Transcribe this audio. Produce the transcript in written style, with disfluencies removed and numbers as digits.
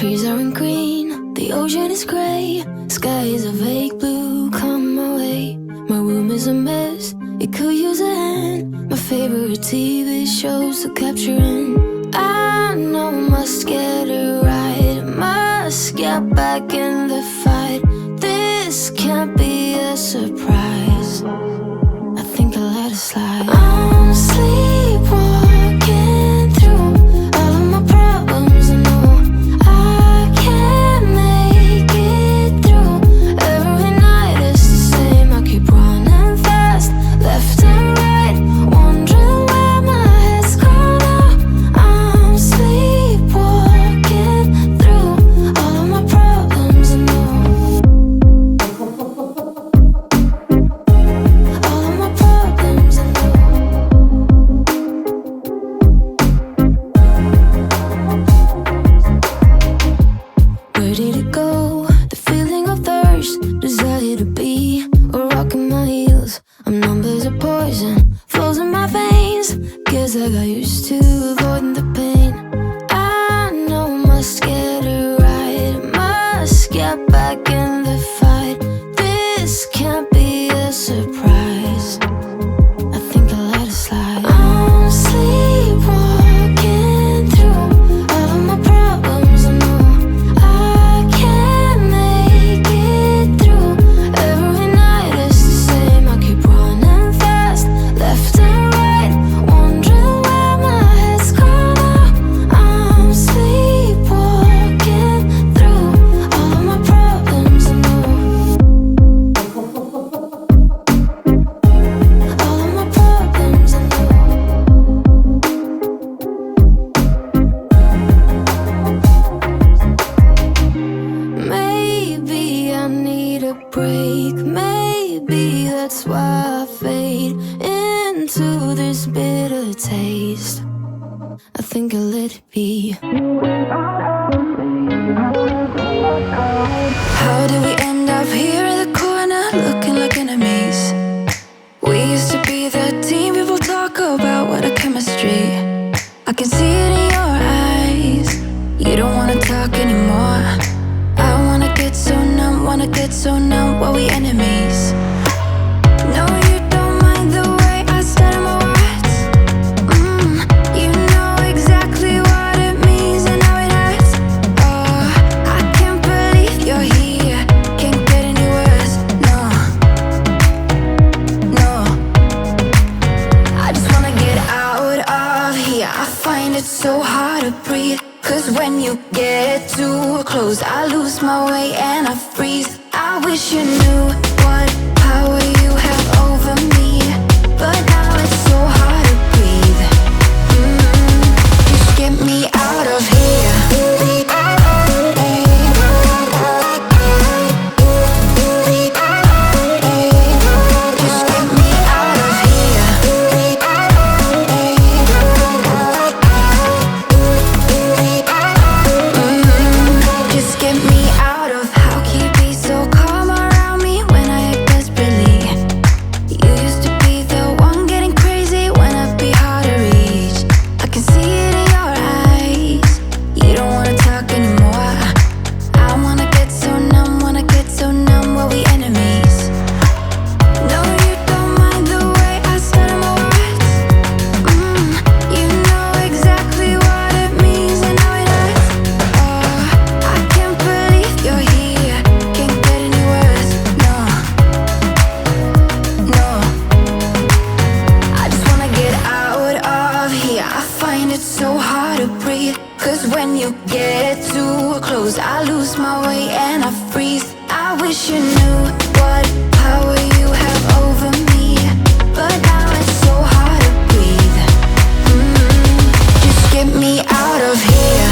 Trees aren't green, the ocean is gray, sky is a vague blue, come my way. My room is a mess, it could use a hand. My favorite TV shows to capture in. I know I must get it right, must get back in the fight. This can't be a surprise, I think I'll let it slide. I'm sleepwalking through all of my problems. I know I can't make it through. Every night it's the same, I keep running fast, left and right, wondering where my head's gone now. I'm sleepwalking through all of my problems. I know all of my problems. I know. Where did it go? The feeling of thirst, desire to be a rock in my heels. I'm numb as a poison, flows in my veins. Guess I got used to avoiding the pain. I know I must get it right, must get back in the fight. This can't be a surprise, I think I'll let it slide. I'm sleepwalking through all of my problems. I know I can't make it through. Every night it's the same, I keep running fast, left and right, wondering where my head's gone now. I'm sleepwalking through all of my problems. I know all of my problems. I know. Maybe I need a break, maybe that's why I fade into this bitter taste. I think I'll let it be. How did we end up here in the corner, looking like enemies? We used to be the team people talk about, what a chemistry. I can see it in your eyes, you don't wanna talk anymore. I wanna get so numb, while we enemies. No, you don't mind the way I stutter my words. You know exactly what it means and how it hurts. Oh, I can't believe you're here, can't get any worse. No, no, I just wanna get out of here. I find it so hard to breathe, 'cause when you get too close, I lose my way and I freeze. I wish you knew what power you have over me, but now it's so hard to breathe. Just get me out of here. Just get me out of here. Just get me out of. How can you be so calm around me when I act desperately? You used to be the one getting crazy when I'd be hard to reach. I can see it in your eyes, you don't wanna talk anymore. I wanna get so numb, while we enemies. No, you don't mind the way I stutter my words. You know exactly what it means and how it hurts. Oh, I can't believe you're here, can't get any worse. No, no, I just wanna get out of here. I find it so hard to breathe, 'cause when you get too close, I lose my way and I freeze. I wish you knew what power you have over me, but now it's so hard to breathe. Just get me out of here.